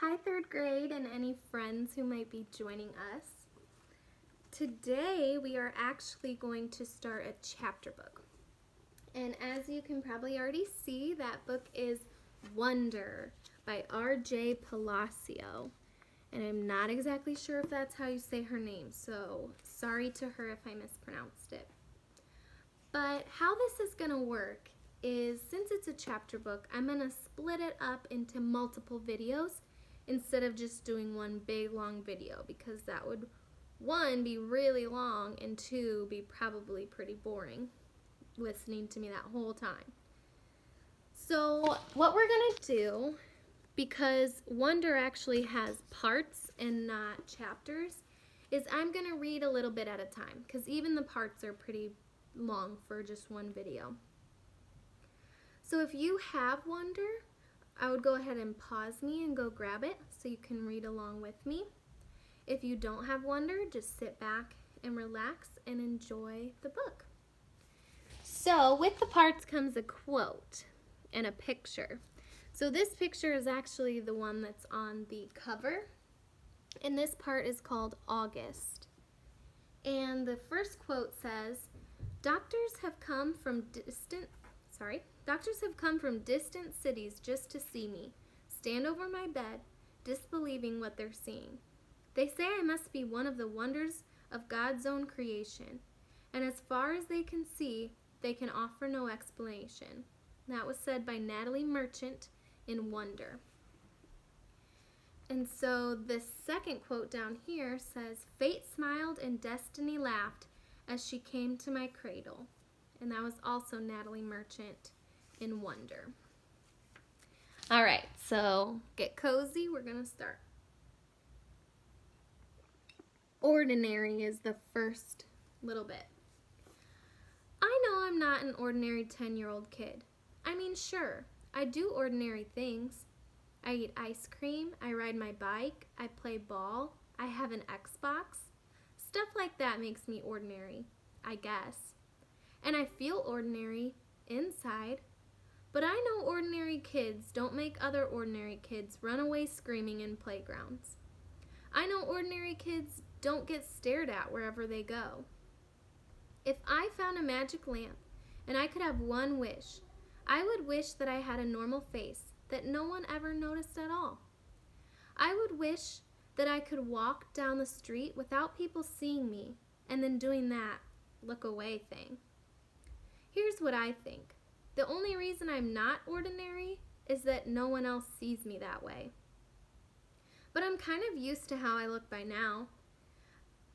Hi, third grade, and any friends who might be joining us. Today, we are actually going to start a chapter book. And as you can probably already see, that book is Wonder by RJ Palacio. And I'm not exactly sure if that's how you say her name, so sorry to her if I mispronounced it. But how this is going to work is, since it's a chapter book, I'm going to split it up into multiple videos instead of just doing one big long video, because that would, one, be really long, and two, be probably pretty boring listening to me that whole time. So what we're going to do, because Wonder actually has parts and not chapters, is I'm going to read a little bit at a time, because even the parts are pretty long for just one video. So if you have Wonder, I would go ahead and pause me and go grab it so you can read along with me. If you don't have Wonder, just sit back and relax and enjoy the book. So with the parts comes a quote and a picture. So this picture is actually the one that's on the cover, and this part is called August. And the first quote says, Doctors have come from distant cities just to see me, stand over my bed, disbelieving what they're seeing. They say I must be one of the wonders of God's own creation, and as far as they can see, they can offer no explanation. That was said by Natalie Merchant in Wonder. And so the second quote down here says, Fate smiled and destiny laughed as she came to my cradle. And that was also Natalie Merchant in Wonder. All right, so get cozy. We're going to start. Ordinary is the first little bit. I know I'm not an ordinary 10-year-old kid. I mean, sure, I do ordinary things. I eat ice cream, I ride my bike, I play ball, I have an Xbox. Stuff like that makes me ordinary, I guess. And I feel ordinary inside. But I know ordinary kids don't make other ordinary kids run away screaming in playgrounds. I know ordinary kids don't get stared at wherever they go. If I found a magic lamp and I could have one wish, I would wish that I had a normal face that no one ever noticed at all. I would wish that I could walk down the street without people seeing me and then doing that look away thing. Here's what I think. The only reason I'm not ordinary is that no one else sees me that way. But I'm kind of used to how I look by now.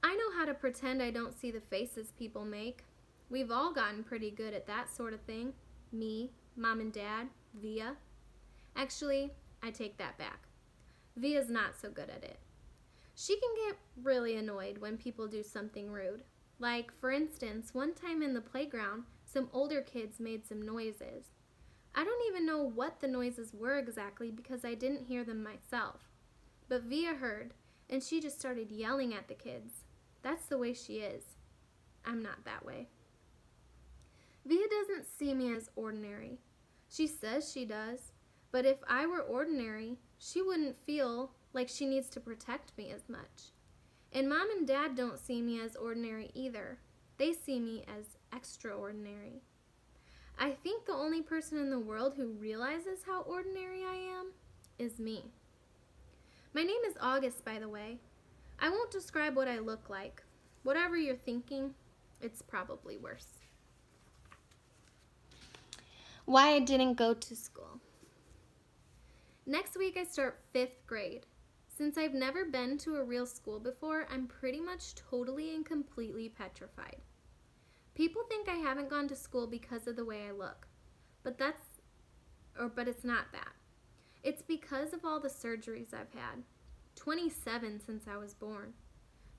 I know how to pretend I don't see the faces people make. We've all gotten pretty good at that sort of thing. Me, Mom and Dad, Via. Actually, I take that back. Via's not so good at it. She can get really annoyed when people do something rude. Like, for instance, one time in the playground, some older kids made some noises. I don't even know what the noises were exactly because I didn't hear them myself. But Via heard, and she just started yelling at the kids. That's the way she is. I'm not that way. Via doesn't see me as ordinary. She says she does, but if I were ordinary, she wouldn't feel like she needs to protect me as much. And Mom and Dad don't see me as ordinary either. They see me as extraordinary. I think the only person in the world who realizes how ordinary I am is me. My name is August, by the way. I won't describe what I look like. Whatever you're thinking, it's probably worse. Why I didn't go to school. Next week I start 5th grade. Since I've never been to a real school before, I'm pretty much totally and completely petrified. People think I haven't gone to school because of the way I look, but it's not that. It's because of all the surgeries I've had. 27 since I was born.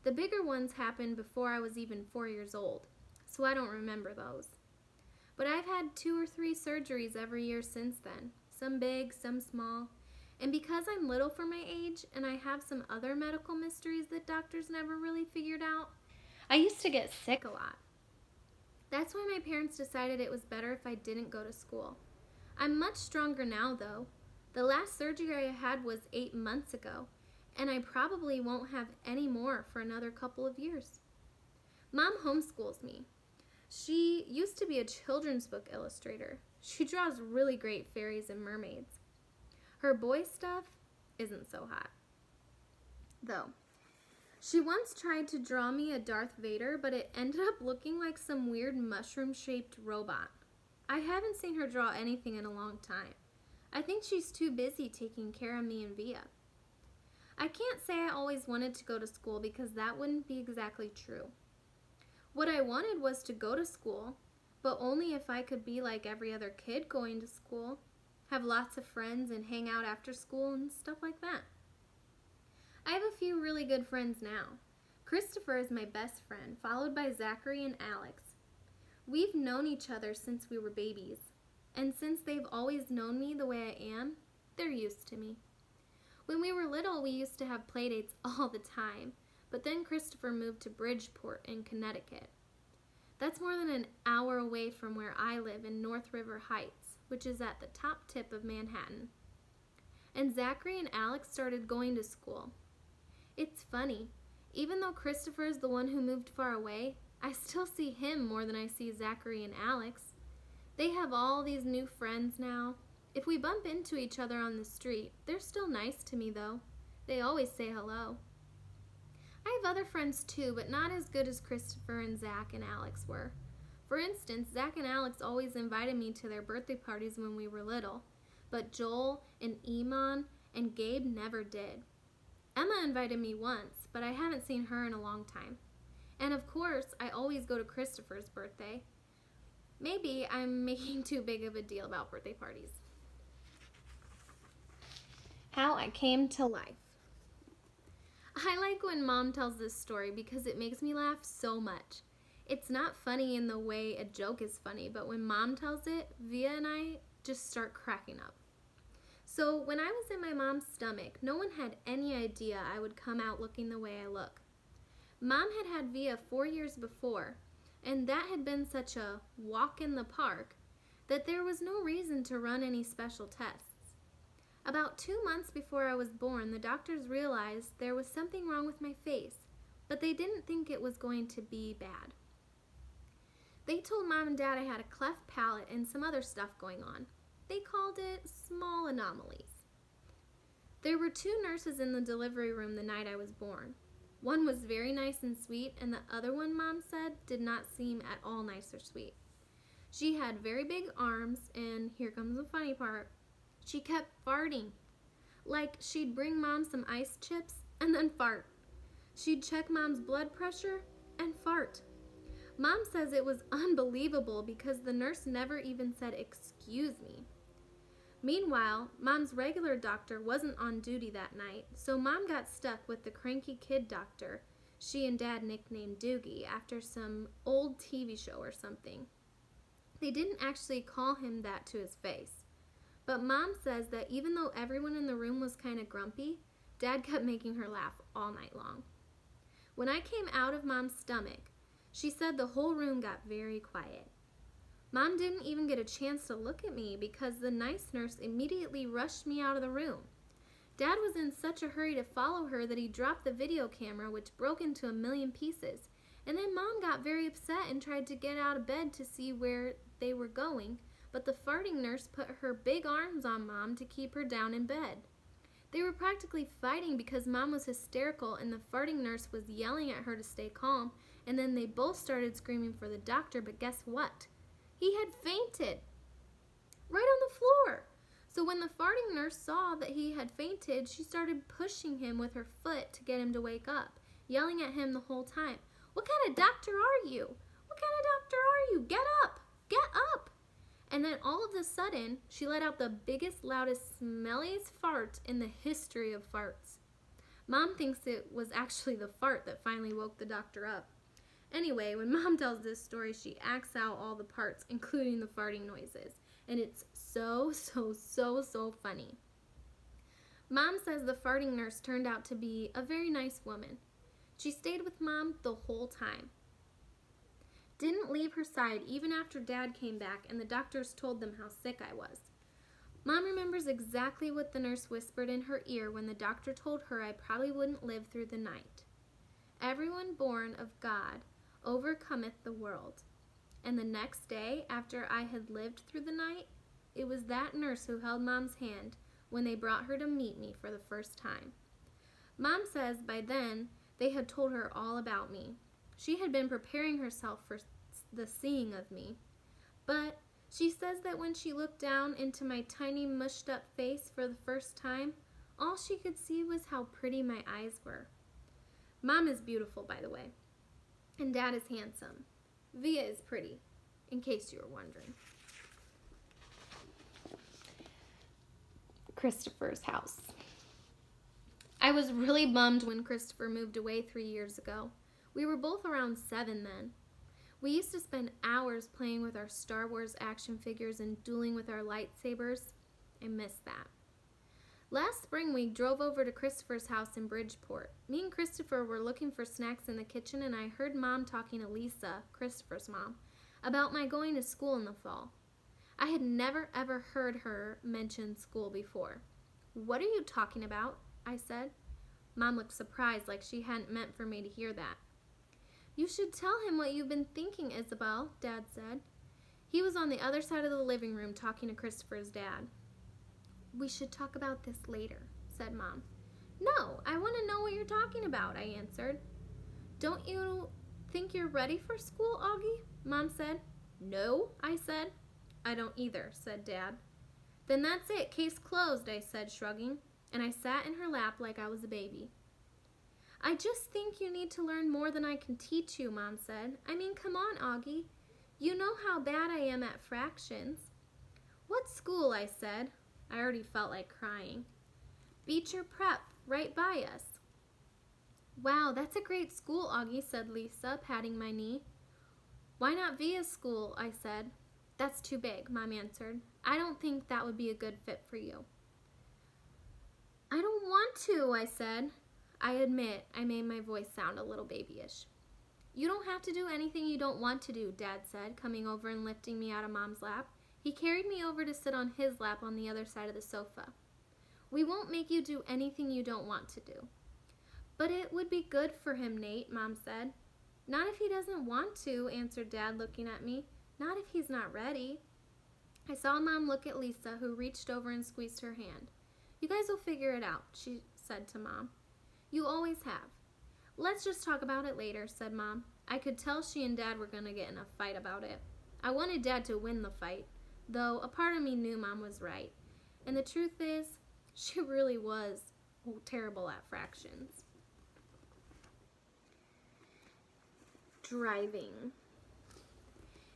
The bigger ones happened before I was even 4 years old, so I don't remember those. But I've had 2 or 3 surgeries every year since then, some big, some small. And because I'm little for my age and I have some other medical mysteries that doctors never really figured out, I used to get sick a lot. That's why my parents decided it was better if I didn't go to school. I'm much stronger now, though. The last surgery I had was 8 months ago, and I probably won't have any more for another couple of years. Mom homeschools me. She used to be a children's book illustrator. She draws really great fairies and mermaids. Her boy stuff isn't so hot, though. She once tried to draw me a Darth Vader, but it ended up looking like some weird mushroom-shaped robot. I haven't seen her draw anything in a long time. I think she's too busy taking care of me and Via. I can't say I always wanted to go to school because that wouldn't be exactly true. What I wanted was to go to school, but only if I could be like every other kid going to school, have lots of friends and hang out after school and stuff like that. I have a few really good friends now. Christopher is my best friend, followed by Zachary and Alex. We've known each other since we were babies, and since they've always known me the way I am, they're used to me. When we were little, we used to have playdates all the time, but then Christopher moved to Bridgeport in Connecticut. That's more than an hour away from where I live in North River Heights, which is at the top tip of Manhattan. And Zachary and Alex started going to school. It's funny, even though Christopher is the one who moved far away, I still see him more than I see Zachary and Alex. They have all these new friends now. If we bump into each other on the street, they're still nice to me though. They always say hello. I have other friends too, but not as good as Christopher and Zach and Alex were. For instance, Zach and Alex always invited me to their birthday parties when we were little, but Joel and Iman and Gabe never did. Emma invited me once, but I haven't seen her in a long time. And of course, I always go to Christopher's birthday. Maybe I'm making too big of a deal about birthday parties. How I came to life. I like when Mom tells this story because it makes me laugh so much. It's not funny in the way a joke is funny, but when Mom tells it, Via and I just start cracking up. So when I was in my mom's stomach, no one had any idea I would come out looking the way I look. Mom had had Via 4 years before, and that had been such a walk in the park that there was no reason to run any special tests. About 2 months before I was born, the doctors realized there was something wrong with my face, but they didn't think it was going to be bad. They told Mom and Dad I had a cleft palate and some other stuff going on. They called it small anomalies. There were 2 nurses in the delivery room the night I was born. One was very nice and sweet, and the other one, Mom said, did not seem at all nice or sweet. She had very big arms, and here comes the funny part. She kept farting. Like she'd bring Mom some ice chips and then fart. She'd check Mom's blood pressure and fart. Mom says it was unbelievable because the nurse never even said, "Excuse me." Meanwhile, Mom's regular doctor wasn't on duty that night, so Mom got stuck with the cranky kid doctor she and Dad nicknamed Doogie after some old TV show or something. They didn't actually call him that to his face. But Mom says that even though everyone in the room was kind of grumpy, Dad kept making her laugh all night long. When I came out of Mom's stomach, she said the whole room got very quiet. Mom didn't even get a chance to look at me because the nice nurse immediately rushed me out of the room. Dad was in such a hurry to follow her that he dropped the video camera, which broke into a million pieces. And then Mom got very upset and tried to get out of bed to see where they were going, but the farting nurse put her big arms on Mom to keep her down in bed. They were practically fighting because Mom was hysterical and the farting nurse was yelling at her to stay calm, and then they both started screaming for the doctor, but guess what? He had fainted right on the floor. So when the farting nurse saw that he had fainted, she started pushing him with her foot to get him to wake up, yelling at him the whole time. "What kind of doctor are you? What kind of doctor are you? Get up! Get up!" And then all of a sudden, she let out the biggest, loudest, smelliest fart in the history of farts. Mom thinks it was actually the fart that finally woke the doctor up. Anyway, when Mom tells this story, she acts out all the parts, including the farting noises. And it's so funny. Mom says the farting nurse turned out to be a very nice woman. She stayed with Mom the whole time. Didn't leave her side even after Dad came back and the doctors told them how sick I was. Mom remembers exactly what the nurse whispered in her ear when the doctor told her I probably wouldn't live through the night. Everyone born of God overcometh the world. And the next day, after I had lived through the night, it was that nurse who held Mom's hand when they brought her to meet me for the first time. Mom says by then they had told her all about me. She had been preparing herself for the seeing of me. But she says that when she looked down into my tiny mushed up face for the first time, all she could see was how pretty my eyes were. Mom is beautiful, by the way, and Dad is handsome. Via is pretty, in case you were wondering. Christopher's house. I was really bummed when Christopher moved away 3 years ago. We were both around 7 then. We used to spend hours playing with our Star Wars action figures and dueling with our lightsabers. I miss that. Last spring, we drove over to Christopher's house in Bridgeport. Me and Christopher were looking for snacks in the kitchen, and I heard Mom talking to Lisa, Christopher's mom, about my going to school in the fall. I had never ever heard her mention school before. "What are you talking about?" I said. Mom looked surprised, like she hadn't meant for me to hear that. "You should tell him what you've been thinking, Isabel," Dad said. He was on the other side of the living room talking to Christopher's dad. "We should talk about this later," said Mom. "No, I want to know what you're talking about," I answered. "Don't you think you're ready for school, Augie?" Mom said. "No," I said. "I don't either," said Dad. "Then that's it, case closed," I said, shrugging, and I sat in her lap like I was a baby. "I just think you need to learn more than I can teach you," Mom said. "I mean, come on, Augie. You know how bad I am at fractions." "What school?" I said. I already felt like crying. "Beecher Prep, right by us." "Wow, that's a great school, Augie," said Lisa, patting my knee. "Why not Via's school?" I said. "That's too big," Mom answered. "I don't think that would be a good fit for you." "I don't want to," I said. I admit I made my voice sound a little babyish. "You don't have to do anything you don't want to do," Dad said, coming over and lifting me out of Mom's lap. He carried me over to sit on his lap on the other side of the sofa. "We won't make you do anything you don't want to do." "But it would be good for him, Nate," Mom said. "Not if he doesn't want to," answered Dad, looking at me. "Not if he's not ready." I saw Mom look at Lisa, who reached over and squeezed her hand. "You guys will figure it out," she said to Mom. "You always have." "Let's just talk about it later," said Mom. I could tell she and Dad were going to get in a fight about it. I wanted Dad to win the fight, though a part of me knew Mom was right. And the truth is, she really was terrible at fractions. Driving.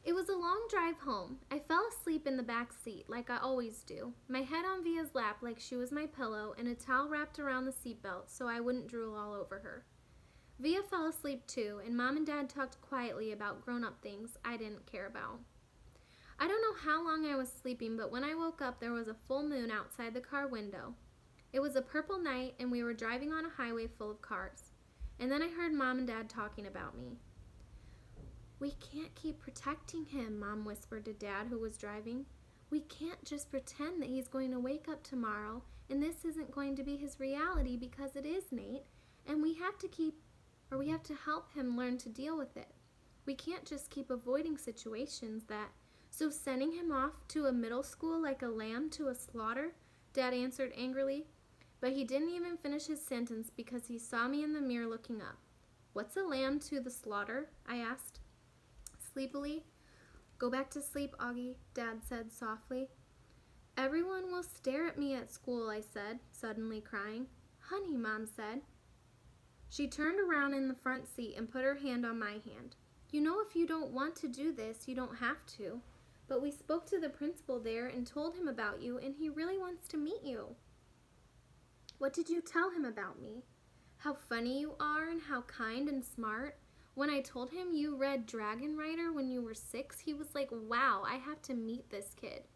It was a long drive home. I fell asleep in the back seat like I always do, my head on Via's lap like she was my pillow and a towel wrapped around the seatbelt so I wouldn't drool all over her. Via fell asleep too, and Mom and Dad talked quietly about grown-up things I didn't care about. I don't know how long I was sleeping, but when I woke up there was a full moon outside the car window. It was a purple night and we were driving on a highway full of cars. And then I heard Mom and Dad talking about me. "We can't keep protecting him," Mom whispered to Dad, who was driving. "We can't just pretend that he's going to wake up tomorrow and this isn't going to be his reality, because it is, Nate, and we have to help him learn to deal with it. We can't just keep avoiding situations that..." "So sending him off to a middle school like a lamb to a slaughter?" Dad answered angrily. But he didn't even finish his sentence because he saw me in the mirror looking up. "What's a lamb to the slaughter?" I asked sleepily. "Go back to sleep, Augie," Dad said softly. "Everyone will stare at me at school," I said, suddenly crying. "Honey," Mom said. She turned around in the front seat and put her hand on my hand. "You know, if you don't want to do this, you don't have to. But we spoke to the principal there and told him about you, and he really wants to meet you." "What did you tell him about me?" "How funny you are and how kind and smart. When I told him you read Dragon Rider when you were 6, he was like, 'Wow, I have to meet this kid.'"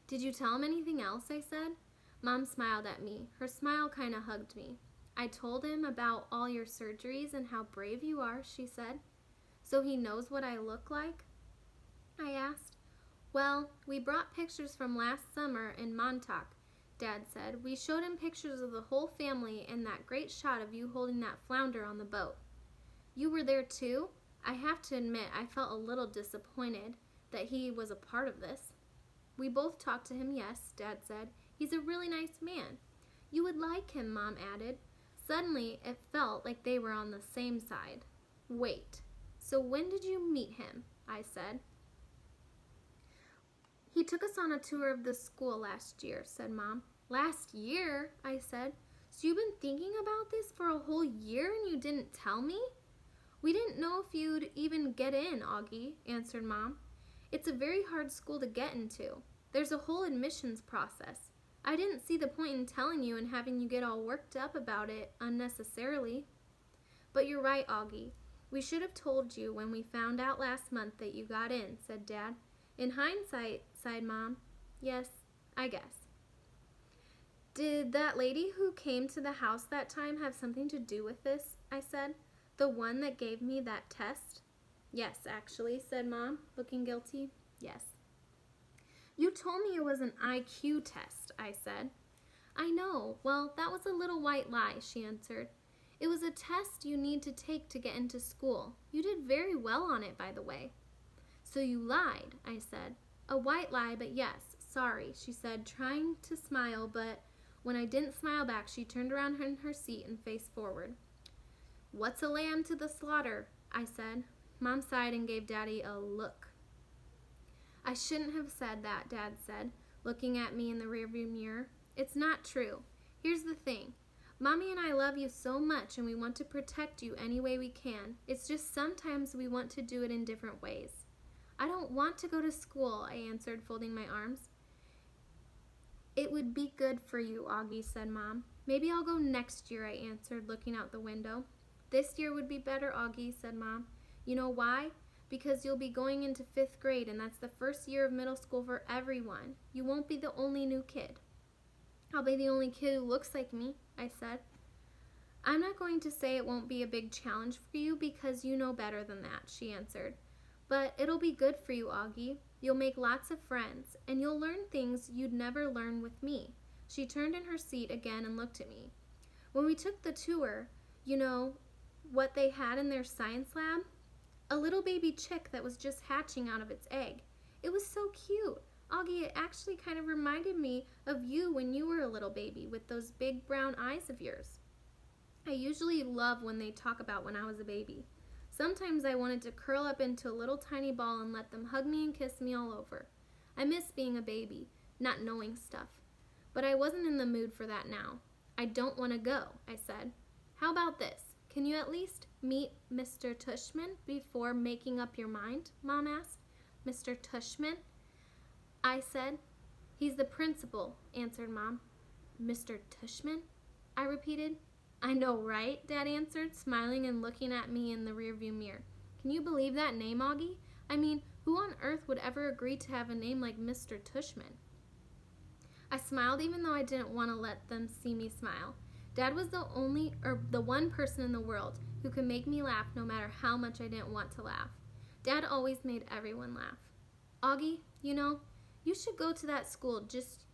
"Did you tell him anything else?" I said. Mom smiled at me. Her smile kind of hugged me. "I told him about all your surgeries and how brave you are," she said. "So he knows what I look like?" I asked. Well, we brought pictures from last summer in Montauk, Dad said. We showed him pictures of the whole family and that great shot of you holding that flounder on the boat. You were there too? I have to admit I felt a little disappointed that he was a part of this. We both talked to him, yes, Dad said. He's a really nice man. You would like him, Mom added. Suddenly, it felt like they were on the same side. Wait, so when did you meet him? I said. He took us on a tour of the school last year, said Mom. Last year? I said. So you've been thinking about this for a whole year and you didn't tell me? We didn't know if you'd even get in, Augie, answered Mom. It's a very hard school to get into. There's a whole admissions process. I didn't see the point in telling you and having you get all worked up about it unnecessarily. But you're right, Augie. We should have told you when we found out last month that you got in, said Dad. In hindsight, sighed Mom. Yes, I guess. Did that lady who came to the house that time have something to do with this? I said. The one that gave me that test? Yes, actually, said Mom, looking guilty. Yes. You told me it was an IQ test, I said. I know. Well, that was a little white lie, she answered. It was a test you need to take to get into school. You did very well on it, by the way. So you lied, I said. A white lie, but yes, sorry, she said, trying to smile, but when I didn't smile back, she turned around in her seat and faced forward. What's a lamb to the slaughter? I said. Mom sighed and gave Daddy a look. I shouldn't have said that, Dad said, looking at me in the rearview mirror. It's not true. Here's the thing. Mommy and I love you so much and we want to protect you any way we can. It's just sometimes we want to do it in different ways. I don't want to go to school, I answered, folding my arms. It would be good for you, Augie, said Mom. Maybe I'll go next year, I answered, looking out the window. This year would be better, Augie, said Mom. You know why? Because you'll be going into 5th grade, and that's the first year of middle school for everyone. You won't be the only new kid. I'll be the only kid who looks like me, I said. I'm not going to say it won't be a big challenge for you because you know better than that, she answered. But it'll be good for you, Augie. You'll make lots of friends, and you'll learn things you'd never learn with me. She turned in her seat again and looked at me. When we took the tour, you know what they had in their science lab? A little baby chick that was just hatching out of its egg. It was so cute. Augie, it actually kind of reminded me of you when you were a little baby with those big brown eyes of yours. I usually love when they talk about when I was a baby. Sometimes I wanted to curl up into a little tiny ball and let them hug me and kiss me all over. I miss being a baby, not knowing stuff. But I wasn't in the mood for that now. I don't want to go, I said. How about this? Can you at least meet Mr. Tushman before making up your mind? Mom asked. Mr. Tushman? I said. He's the principal, answered Mom. Mr. Tushman? I repeated. I know, right? Dad answered, smiling and looking at me in the rearview mirror. Can you believe that name, Augie? I mean, who on earth would ever agree to have a name like Mr. Tushman? I smiled even though I didn't want to let them see me smile. Dad was the one person in the world who could make me laugh no matter how much I didn't want to laugh. Dad always made everyone laugh. Augie, you know, you should go to that school just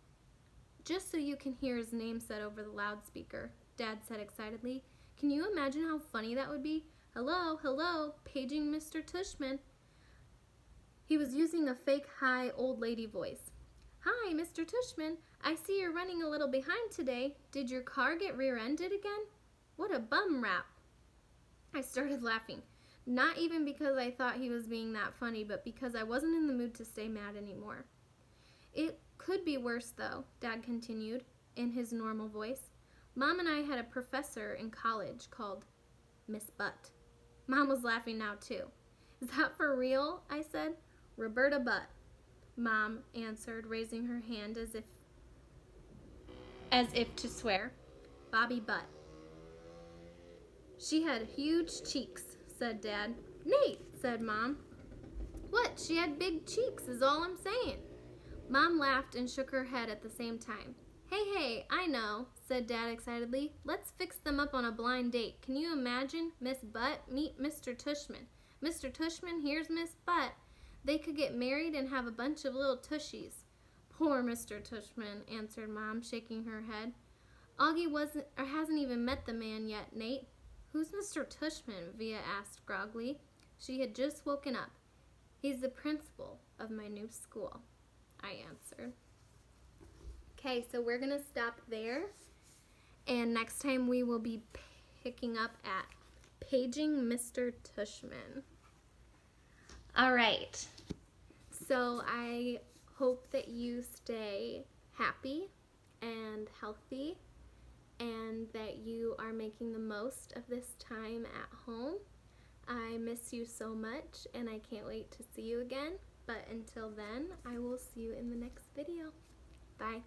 so you can hear his name said over the loudspeaker, Dad said excitedly. Can you imagine how funny that would be? Hello, hello, paging Mr. Tushman. He was using a fake high old lady voice. Hi, Mr. Tushman. I see you're running a little behind today. Did your car get rear-ended again? What a bum rap. I started laughing, not even because I thought he was being that funny, but because I wasn't in the mood to stay mad anymore. It could be worse, though, Dad continued in his normal voice. Mom and I had a professor in college called Miss Butt. Mom was laughing now, too. Is that for real? I said. Roberta Butt, Mom answered, raising her hand as if to swear. Bobby Butt. She had huge cheeks, said Dad. Nate, said Mom. What? She had big cheeks is all I'm saying. Mom laughed and shook her head at the same time. Hey, I know, said Dad excitedly. Let's fix them up on a blind date. Can you imagine? Miss Butt, meet Mr. Tushman. Mr. Tushman, here's Miss Butt. They could get married and have a bunch of little tushies. Poor Mr. Tushman, answered Mom, shaking her head. Augie hasn't even met the man yet, Nate. Who's Mr. Tushman? Via asked groggily. She had just woken up. He's the principal of my new school, I answered. Okay, so we're going to stop there. And next time we will be picking up at Paging Mr. Tushman. All right. So I hope that you stay happy and healthy and that you are making the most of this time at home. I miss you so much and I can't wait to see you again. But until then, I will see you in the next video. Bye.